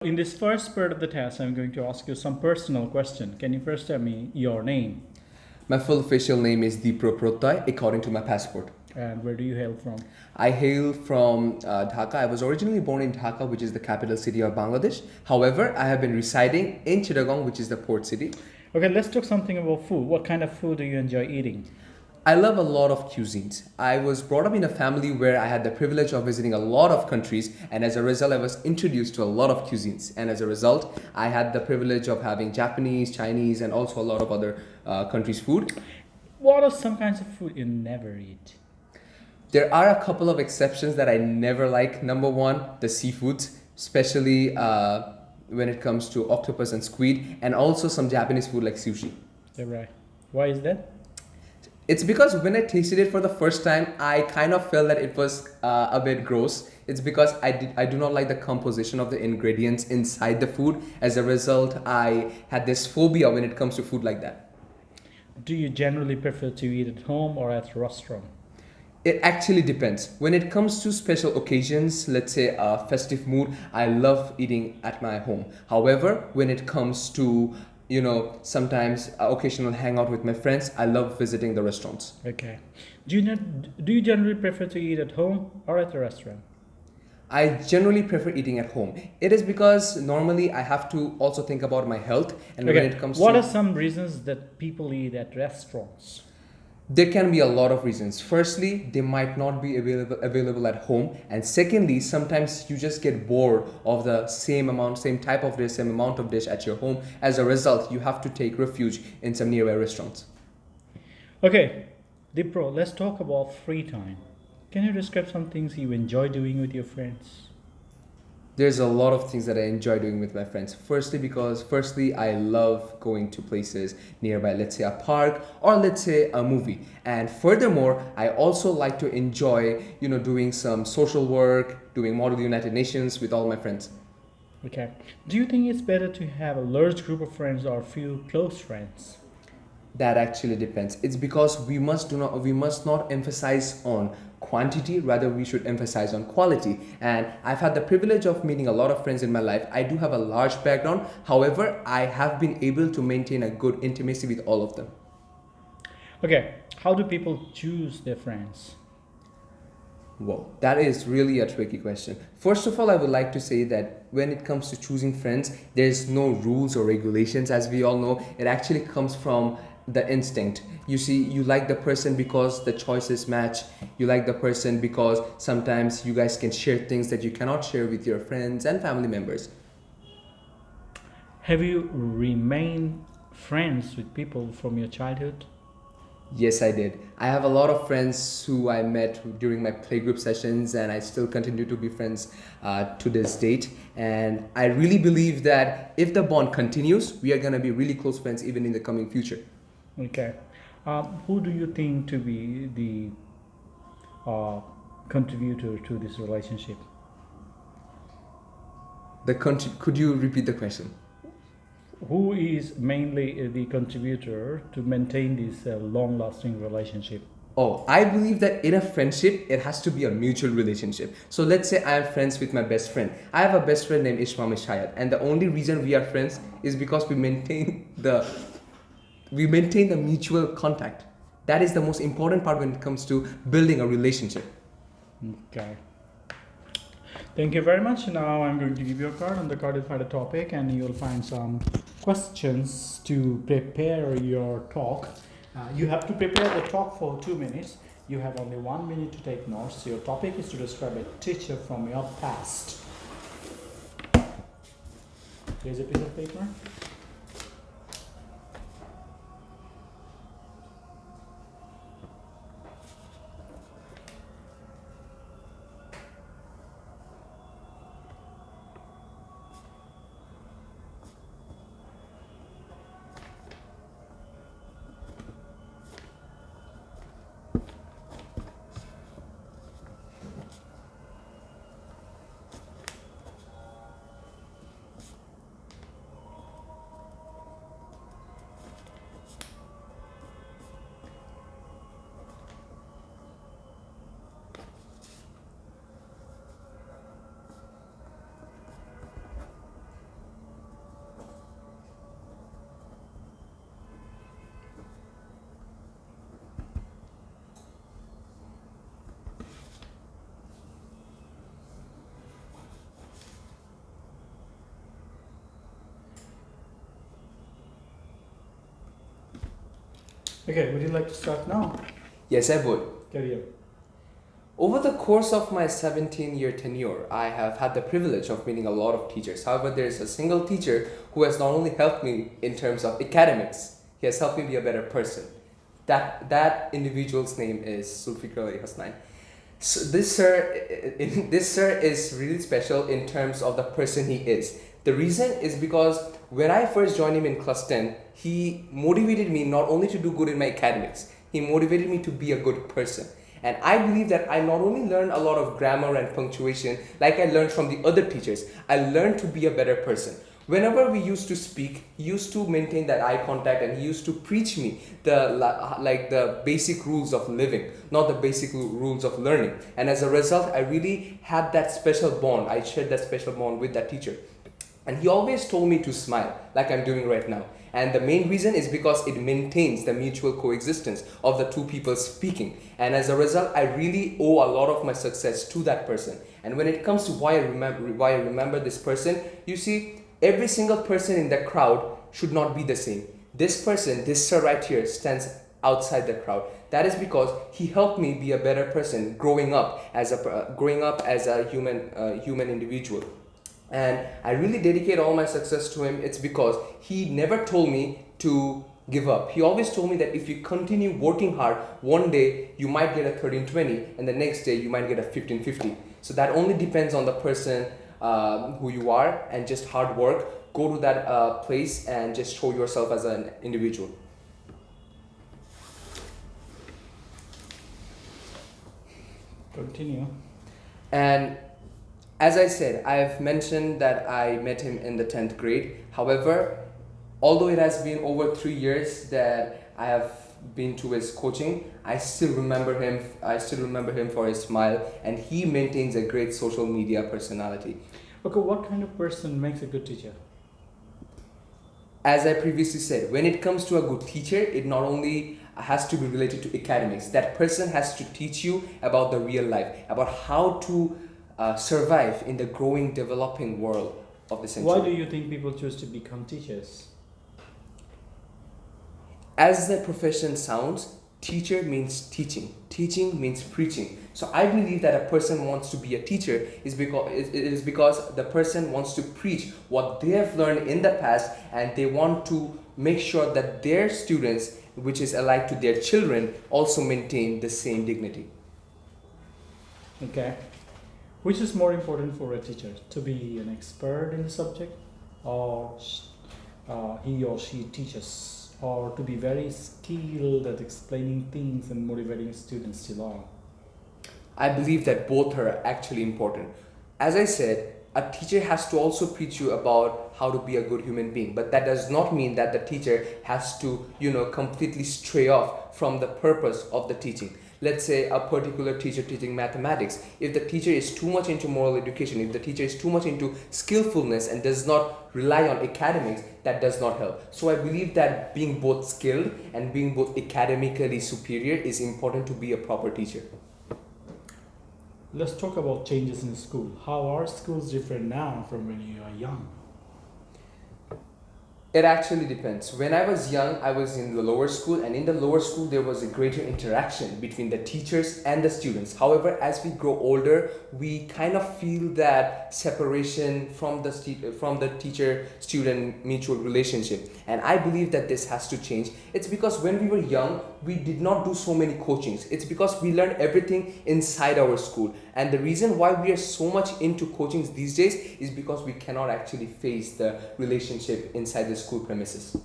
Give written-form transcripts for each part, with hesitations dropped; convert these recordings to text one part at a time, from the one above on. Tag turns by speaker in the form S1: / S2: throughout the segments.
S1: In this first part of the test, I'm going to ask you some personal question. Can you first tell me your name
S2: My full official name is Dipro Prattoy according to my passport.
S1: and where do you hail from?
S2: I hail from Dhaka. I was originally born in Dhaka, which is the capital city of Bangladesh. However, I have been residing in Chittagong, which is the port city.
S1: Okay, let's talk something about food. What kind of food do you enjoy eating?
S2: I love a lot of cuisines. I was brought up in a family where I had the privilege of visiting a lot of countries, and as a result, I was introduced to a lot of cuisines. And as a result, I had the privilege of having Japanese, Chinese, and also a lot of other countries' food.
S1: What are some kinds of food you never eat?
S2: There are a couple of exceptions that I never like. Number one, the seafoods, especially when it comes to octopus and squid, and also some Japanese food like sushi.
S1: Yeah, right. Why is that?
S2: It's because when I tasted it for the first time, I kind of felt that it was a bit gross. It's because I do not like the composition of the ingredients inside the food. As a result, I had this phobia when it comes to food like that.
S1: Do you generally prefer to eat at home or at a restaurant?
S2: It actually depends. When it comes to special occasions, let's say a festive mood, I love eating at my home. However, when it comes to, sometimes occasional hangout with my friends, I love visiting the restaurants.
S1: Okay. Do you generally prefer to eat at home or at a restaurant?
S2: I generally prefer eating at home. It is because normally I have to also think about my health, and when
S1: Okay.
S2: it comes
S1: What
S2: to
S1: are some reasons that people eat at restaurants?
S2: there can be a lot of reasons. Firstly, they might not be available at home, and secondly, sometimes you just get bored of the same type of dish, same amount of dish at your home. As a result, you have to take refuge in some nearby restaurants.
S1: Okay, Dipro, let's talk about free time. Can you describe some things you enjoy doing with your friends?
S2: There's a lot of things that I enjoy doing with my friends. Firstly, I love going to places nearby, let's say a park or let's say a movie. And furthermore, I also like to enjoy, doing some social work, doing Model United Nations with all my friends.
S1: Okay. Do you think it's better to have a large group of friends or few close friends?
S2: That actually depends. It's because we must not emphasize on quantity, rather we should emphasize on quality. And I've had the privilege of meeting a lot of friends in my life. I do have a large background. However, I have been able to maintain a good intimacy with all of them.
S1: Okay. How do people choose their friends?
S2: Whoa, that is really a tricky question. First of all, I would like to say that when it comes to choosing friends, there's no rules or regulations, as we all know. It actually comes from the instinct. You see, you like the person because the choices match. You like the person because sometimes you guys can share things that you cannot share with your friends and family members.
S1: Have you remained friends with people from your childhood?
S2: Yes, I did. I have a lot of friends who I met during my playgroup sessions, and I still continue to be friends to this date. And I really believe that if the bond continues, we are going to be really close friends even in the coming future.
S1: Okay. Who do you think to be the uh, contributor to this relationship?
S2: Could you repeat the question?
S1: Who is mainly the contributor to maintain this long-lasting relationship?
S2: Oh, I believe that in a friendship, it has to be a mutual relationship. So let's say I am friends with my best friend. I have a best friend named Ishmael Mishayat, and the only reason we are friends is because we maintain the mutual contact. That is the most important part when it comes to building a relationship.
S1: Okay. Thank you very much. Now I'm going to give you a card. On the card, you'll find a topic, and you'll find some questions to prepare your talk. You have to prepare the talk for 2 minutes. You have only 1 minute to take notes. Your topic is to describe a teacher from your past. Here's a piece of paper. Okay, would you like to start now?
S2: Yes, I would.
S1: Carry on.
S2: Over the course of my 17-year tenure, I have had the privilege of meeting a lot of teachers. However, there is a single teacher who has not only helped me in terms of academics, he has helped me be a better person. That individual's name is Hasnain. So this sir is really special in terms of the person he is. The reason is because when I first joined him in class 10, he motivated me not only to do good in my academics, he motivated me to be a good person. And I believe that I not only learned a lot of grammar and punctuation like I learned from the other teachers, I learned to be a better person. Whenever we used to speak, he used to maintain that eye contact and he used to preach me the basic rules of living, not the basic rules of learning. And as a result, I really had that special bond. I shared that special bond with that teacher. And he always told me to smile, like I'm doing right now. And the main reason is because it maintains the mutual coexistence of the two people speaking. And as a result, I really owe a lot of my success to that person. And when it comes to why I remember this person, you see, every single person in the crowd should not be the same. This person, this sir right here, stands outside the crowd. That is because he helped me be a better person growing up as a human individual. And I really dedicate all my success to him. It's because he never told me to give up. He always told me that if you continue working hard, one day you might get a 1320 and the next day you might get a 1550. So that only depends on the person who you are, and just hard work. Go to that place and just show yourself as an individual.
S1: Continue.
S2: And as I said, I have mentioned that I met him in the 10th grade. However, although it has been over 3 years that I have been to his coaching, I still remember him. I still remember him for his smile, and he maintains a great social media personality.
S1: Okay, what kind of person makes a good teacher?
S2: As I previously said, when it comes to a good teacher, it not only has to be related to academics. That person has to teach you about the real life, about how to survive in the growing, developing world of the century.
S1: Why do you think people choose to become teachers?
S2: As the profession sounds, teacher means teaching. Teaching means preaching. So I believe that a person wants to be a teacher is because the person wants to preach what they have learned in the past, and they want to make sure that their students, which is alike to their children, also maintain the same dignity.
S1: Okay. Which is more important for a teacher, to be an expert in the subject, or he or she teaches, or to be very skilled at explaining things and motivating students to learn?
S2: I believe that both are actually important. As I said, a teacher has to also preach you about how to be a good human being, but that does not mean that the teacher has to, completely stray off from the purpose of the teaching. Let's say a particular teacher teaching mathematics. If the teacher is too much into moral education, if the teacher is too much into skillfulness and does not rely on academics, that does not help. So I believe that being both skilled and being both academically superior is important to be a proper teacher.
S1: Let's talk about changes in school. How are schools different now from when you are young?
S2: It actually depends. When I was young, I was in the lower school, and in the lower school there was a greater interaction between the teachers and the students. However, as we grow older, we kind of feel that separation from the teacher-student mutual relationship. And I believe that this has to change. It's because when we were young, we did not do so many coachings. It's because we learned everything inside our school. And the reason why we are so much into coachings these days is because we cannot actually face the relationship inside the school premises.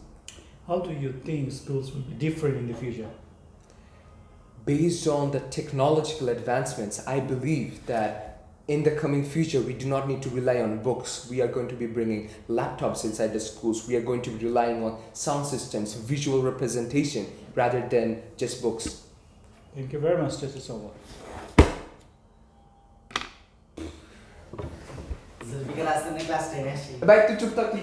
S1: How do you think schools will be different in the future?
S2: Based on the technological advancements, I believe that in the coming future, we do not need to rely on books. We are going to be bringing laptops inside the schools. We are going to be relying on sound systems, visual representation, rather than just books.
S1: Thank you very much. This is over.
S3: Class 10
S2: Back to Chuptak,